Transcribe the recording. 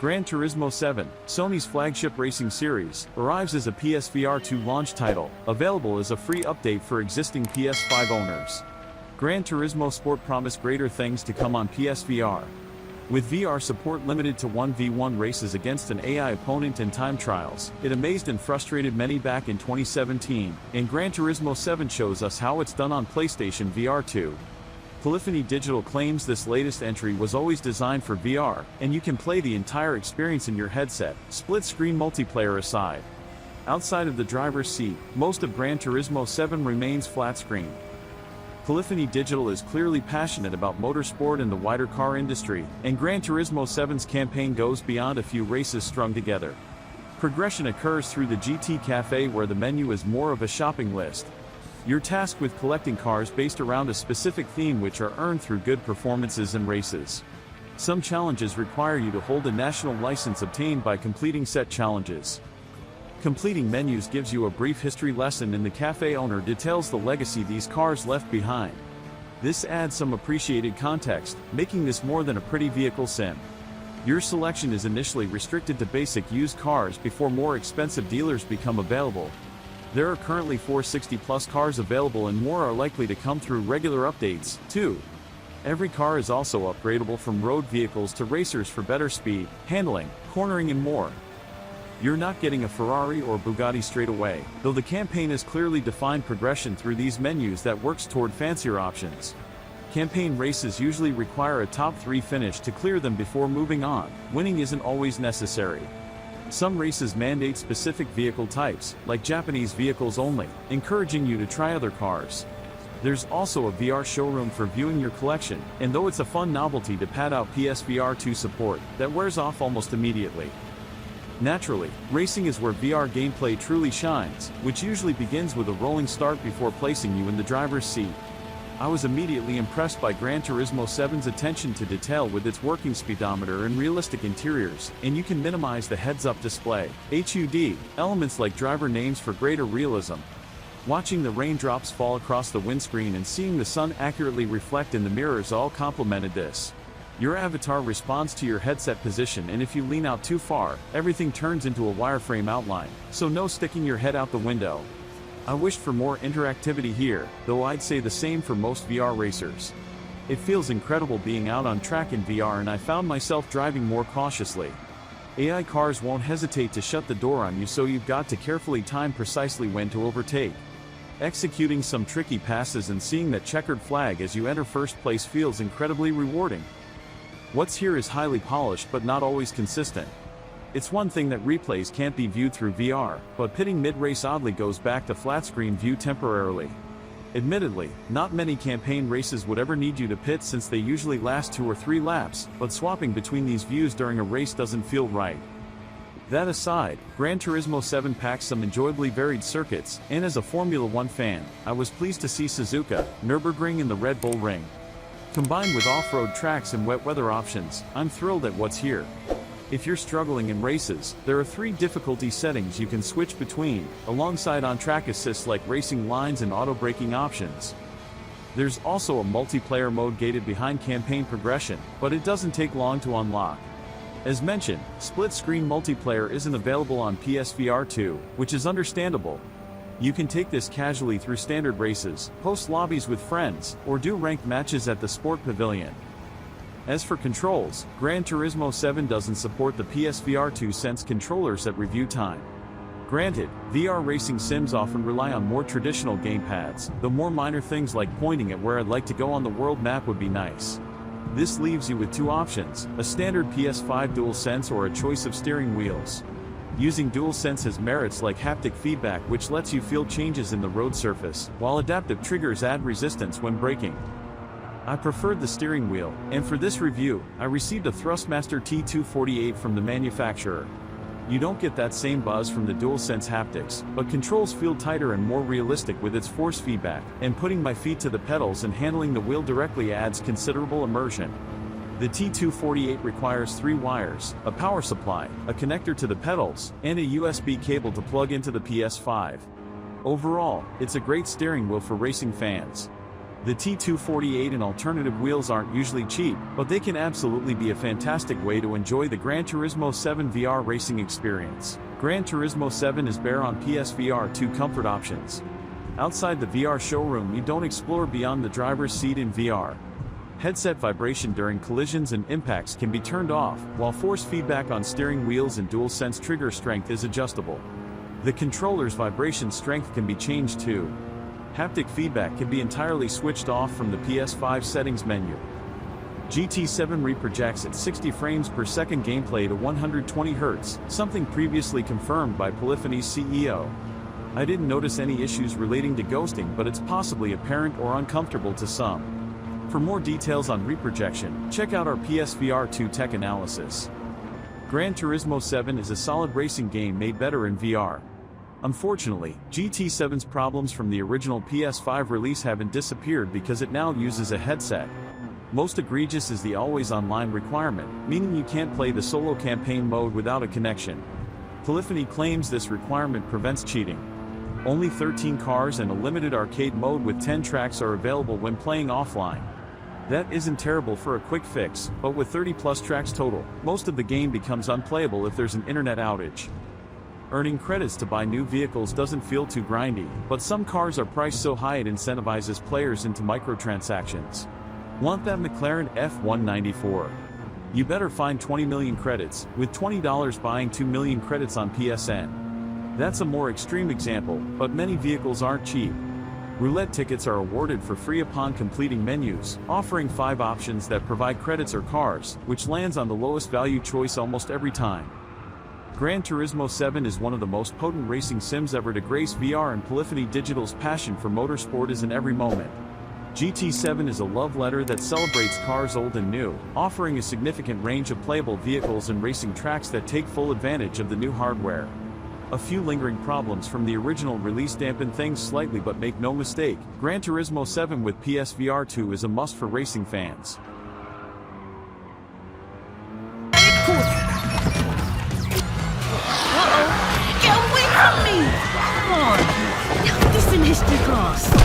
Gran Turismo 7, Sony's flagship racing series, arrives as a PSVR2 launch title, available as a free update for existing PS5 owners. Gran Turismo Sport promised greater things to come on PSVR. With VR support limited to 1v1 races against an AI opponent and time trials, it amazed and frustrated many back in 2017, and Gran Turismo 7 shows us how it's done on PlayStation VR2. Polyphony Digital claims this latest entry was always designed for VR, and you can play the entire experience in your headset, split-screen multiplayer aside. Outside of the driver's seat, most of Gran Turismo 7 remains flat-screen. Polyphony Digital is clearly passionate about motorsport and the wider car industry, and Gran Turismo 7's campaign goes beyond a few races strung together. Progression occurs through the GT Cafe, where the menu is more of a shopping list. You're tasked with collecting cars based around a specific theme, which are earned through good performances and races. Some challenges require you to hold a national license obtained by completing set challenges. Completing menus gives you a brief history lesson, and the cafe owner details the legacy these cars left behind. This adds some appreciated context, making this more than a pretty vehicle sim. Your selection is initially restricted to basic used cars before more expensive dealers become available. There are currently 460+ cars available, and more are likely to come through regular updates, too. Every car is also upgradable, from road vehicles to racers, for better speed, handling, cornering and more. You're not getting a Ferrari or Bugatti straight away, though the campaign has clearly defined progression through these menus that works toward fancier options. Campaign races usually require a top 3 finish to clear them before moving on. Winning isn't always necessary. Some races mandate specific vehicle types, like Japanese vehicles only, encouraging you to try other cars. There's also a VR showroom for viewing your collection, and though it's a fun novelty to pad out PSVR2 support, that wears off almost immediately. Naturally, racing is where VR gameplay truly shines, which usually begins with a rolling start before placing you in the driver's seat. I was immediately impressed by Gran Turismo 7's attention to detail with its working speedometer and realistic interiors, and you can minimize the heads-up display (HUD) elements like driver names for greater realism. Watching the raindrops fall across the windscreen and seeing the sun accurately reflect in the mirrors all complemented this. Your avatar responds to your headset position, and if you lean out too far, everything turns into a wireframe outline, so no sticking your head out the window. I wished for more interactivity here, though I'd say the same for most VR racers. It feels incredible being out on track in VR, and I found myself driving more cautiously. AI cars won't hesitate to shut the door on you, so you've got to carefully time precisely when to overtake. Executing some tricky passes and seeing that checkered flag as you enter first place feels incredibly rewarding. What's here is highly polished but not always consistent. It's one thing that replays can't be viewed through VR, but pitting mid-race oddly goes back to flat-screen view temporarily. Admittedly, not many campaign races would ever need you to pit, since they usually last 2 or 3 laps, but swapping between these views during a race doesn't feel right. That aside, Gran Turismo 7 packs some enjoyably varied circuits, and as a Formula 1 fan, I was pleased to see Suzuka, Nürburgring and the Red Bull Ring. Combined with off-road tracks and wet weather options, I'm thrilled at what's here. If you're struggling in races, there are 3 difficulty settings you can switch between, alongside on-track assists like racing lines and auto-braking options. There's also a multiplayer mode gated behind campaign progression, but it doesn't take long to unlock. As mentioned, split-screen multiplayer isn't available on PSVR2, which is understandable. You can take this casually through standard races, host lobbies with friends, or do ranked matches at the Sport Pavilion. As for controls, Gran Turismo 7 doesn't support the PSVR2 Sense controllers at review time. Granted, VR racing sims often rely on more traditional gamepads, though more minor things like pointing at where I'd like to go on the world map would be nice. This leaves you with 2 options, a standard PS5 DualSense or a choice of steering wheels. Using DualSense has merits like haptic feedback, which lets you feel changes in the road surface, while adaptive triggers add resistance when braking. I preferred the steering wheel, and for this review, I received a Thrustmaster T248 from the manufacturer. You don't get that same buzz from the DualSense haptics, but controls feel tighter and more realistic with its force feedback, and putting my feet to the pedals and handling the wheel directly adds considerable immersion. The T248 requires 3 wires, a power supply, a connector to the pedals, and a USB cable to plug into the PS5. Overall, it's a great steering wheel for racing fans. The T248 and alternative wheels aren't usually cheap, but they can absolutely be a fantastic way to enjoy the Gran Turismo 7 VR racing experience. Gran Turismo 7 is bare on PSVR 2 comfort options. Outside the VR showroom, you don't explore beyond the driver's seat in VR. Headset vibration during collisions and impacts can be turned off, while force feedback on steering wheels and DualSense trigger strength is adjustable. The controller's vibration strength can be changed too. Haptic feedback can be entirely switched off from the PS5 settings menu. GT7 reprojects at 60 frames per second gameplay to 120 Hz, something previously confirmed by Polyphony's CEO. I didn't notice any issues relating to ghosting, but it's possibly apparent or uncomfortable to some. For more details on reprojection, check out our PSVR 2 tech analysis. Gran Turismo 7 is a solid racing game made better in VR. Unfortunately, GT7's problems from the original PS5 release haven't disappeared because it now uses a headset. Most egregious is the always online requirement, meaning you can't play the solo campaign mode without a connection. Polyphony claims this requirement prevents cheating. Only 13 cars and a limited arcade mode with 10 tracks are available when playing offline. That isn't terrible for a quick fix, but with 30 plus tracks total, most of the game becomes unplayable if there's an internet outage. Earning credits to buy new vehicles doesn't feel too grindy, but some cars are priced so high it incentivizes players into microtransactions. Want that McLaren F194? You better find 20 million credits, with $20 buying 2 million credits on PSN. That's a more extreme example, but many vehicles aren't cheap. Roulette tickets are awarded for free upon completing menus, offering 5 options that provide credits or cars, which lands on the lowest value choice almost every time. Gran Turismo 7 is one of the most potent racing sims ever to grace VR, and Polyphony Digital's passion for motorsport is in every moment. GT7 is a love letter that celebrates cars old and new, offering a significant range of playable vehicles and racing tracks that take full advantage of the new hardware. A few lingering problems from the original release dampen things slightly, but make no mistake, Gran Turismo 7 with PSVR 2 is a must for racing fans. Get away from me! Come on! This in history class!